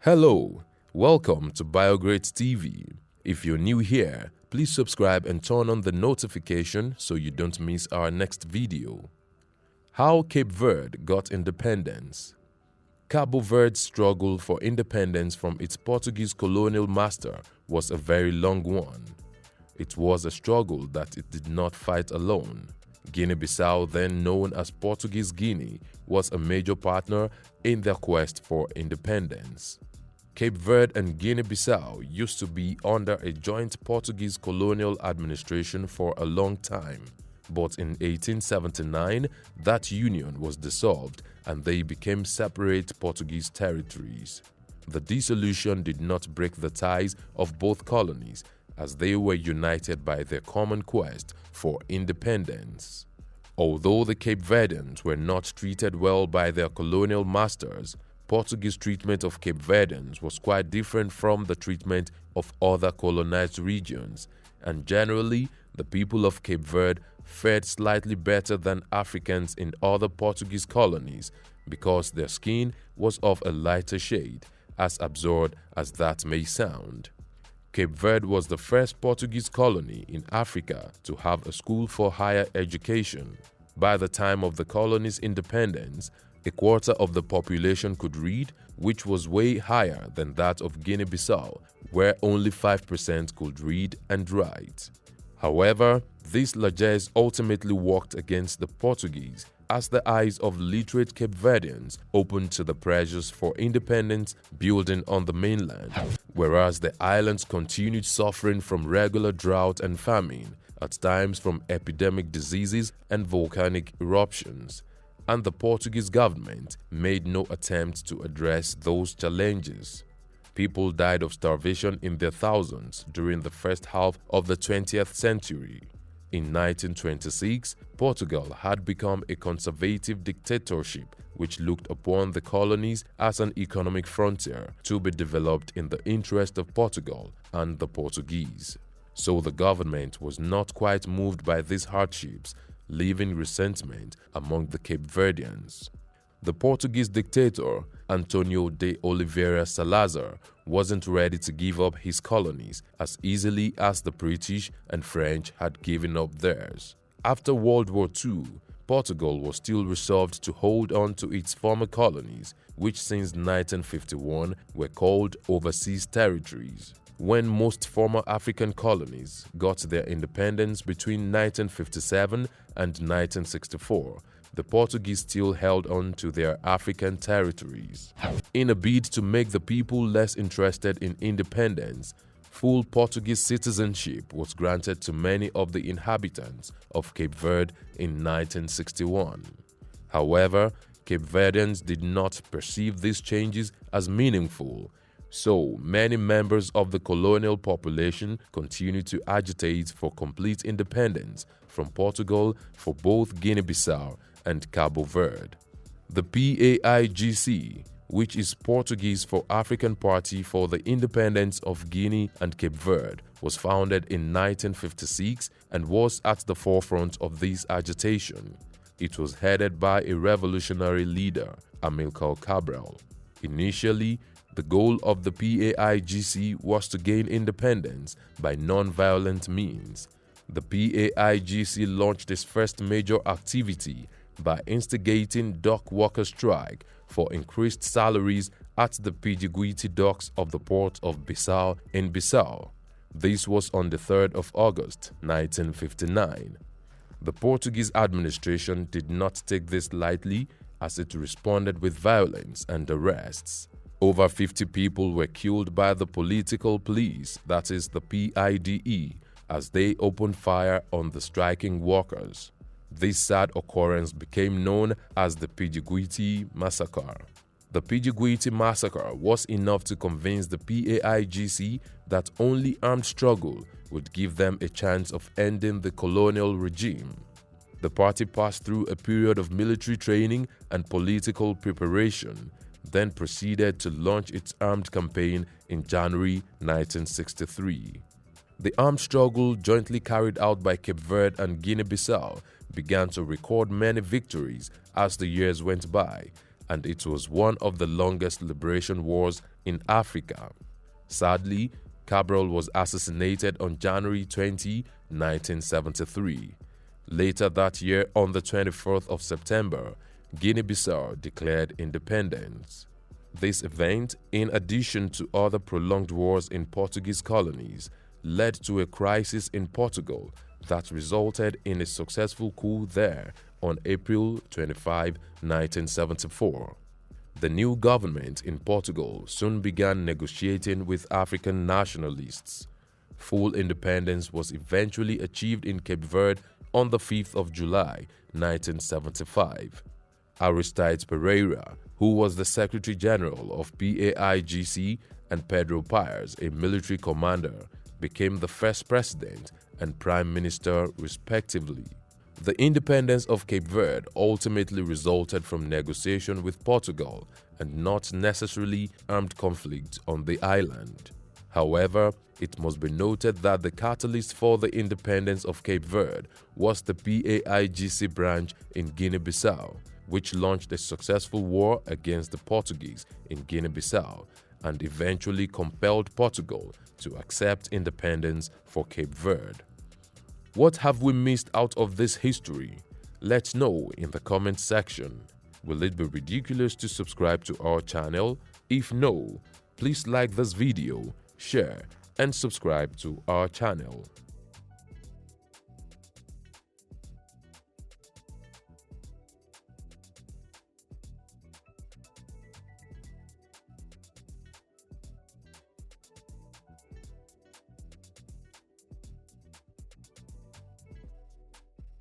Hello, welcome to BioGreat TV. If you're new here, please subscribe and turn on the notification so you don't miss our next video. How Cape Verde got independence. Cabo Verde's struggle for independence from its Portuguese colonial master was a very long one. It was a struggle that it did not fight alone. Guinea-Bissau, then known as Portuguese Guinea, was a major partner in their quest for independence. Cape Verde and Guinea-Bissau used to be under a joint Portuguese colonial administration for a long time, but in 1879 that union was dissolved and they became separate Portuguese territories. The dissolution did not break the ties of both colonies, as they were united by their common quest for independence. Although the Cape Verdeans were not treated well by their colonial masters, Portuguese treatment of Cape Verdeans was quite different from the treatment of other colonized regions, and generally, the people of Cape Verde fared slightly better than Africans in other Portuguese colonies because their skin was of a lighter shade, as absurd as that may sound. Cape Verde was the first Portuguese colony in Africa to have a school for higher education. By the time of the colony's independence, a quarter of the population could read, which was way higher than that of Guinea-Bissau, where only 5% could read and write. However, this largesse ultimately worked against the Portuguese, as the eyes of literate Cape Verdeans opened to the pressures for independence building on the mainland, whereas the islands continued suffering from regular drought and famine, at times from epidemic diseases and volcanic eruptions, and the Portuguese government made no attempt to address those challenges. People died of starvation in their thousands during the first half of the 20th century. In 1926, Portugal had become a conservative dictatorship which looked upon the colonies as an economic frontier to be developed in the interest of Portugal and the Portuguese. So the government was not quite moved by these hardships, leaving resentment among the Cape Verdeans. The Portuguese dictator, Antonio de Oliveira Salazar, wasn't ready to give up his colonies as easily as the British and French had given up theirs. After World War II, Portugal was still resolved to hold on to its former colonies, which since 1951 were called overseas territories. When most former African colonies got their independence between 1957 and 1964, the Portuguese still held on to their African territories. In a bid to make the people less interested in independence, full Portuguese citizenship was granted to many of the inhabitants of Cape Verde in 1961. However, Cape Verdeans did not perceive these changes as meaningful, so many members of the colonial population continued to agitate for complete independence from Portugal for both Guinea-Bissau and Cabo Verde. The PAIGC, which is Portuguese for African Party for the Independence of Guinea and Cape Verde, was founded in 1956 and was at the forefront of this agitation. It was headed by a revolutionary leader, Amilcar Cabral. Initially, the goal of the PAIGC was to gain independence by non-violent means. The PAIGC launched its first major activity by instigating dock workers' strike for increased salaries at the Portuguese docks of the port of Bissau in Bissau. This was on the 3rd of August, 1959. The Portuguese administration did not take this lightly, as it responded with violence and arrests. Over 50 people were killed by the political police, that is the PIDE, as they opened fire on the striking workers. This sad occurrence became known as the Portuguese Massacre. The Portuguese Massacre was enough to convince the PAIGC that only armed struggle would give them a chance of ending the colonial regime. The party passed through a period of military training and political preparation, then proceeded to launch its armed campaign in January 1963. The armed struggle jointly carried out by Cape Verde and Guinea-Bissau began to record many victories as the years went by, and it was one of the longest liberation wars in Africa. Sadly, Cabral was assassinated on January 20, 1973. Later that year, on the 24th of September, Guinea-Bissau declared independence. This event, in addition to other prolonged wars in Portuguese colonies, led to a crisis in Portugal that resulted in a successful coup there on April 25, 1974. The new government in Portugal soon began negotiating with African nationalists. Full independence was eventually achieved in Cape Verde on the 5th of July, 1975. Aristide Pereira, who was the Secretary General of PAIGC, and Pedro Pires, a military commander, became the first president and prime minister respectively. The independence of Cape Verde ultimately resulted from negotiation with Portugal and not necessarily armed conflict on the island. However, it must be noted that the catalyst for the independence of Cape Verde was the PAIGC branch in Guinea-Bissau, which launched a successful war against the Portuguese in Guinea-Bissau and eventually compelled Portugal to accept independence for Cape Verde. What have we missed out of this history? Let's know in the comment section. Will it be ridiculous to subscribe to our channel? If no, please like this video, share, and subscribe to our channel.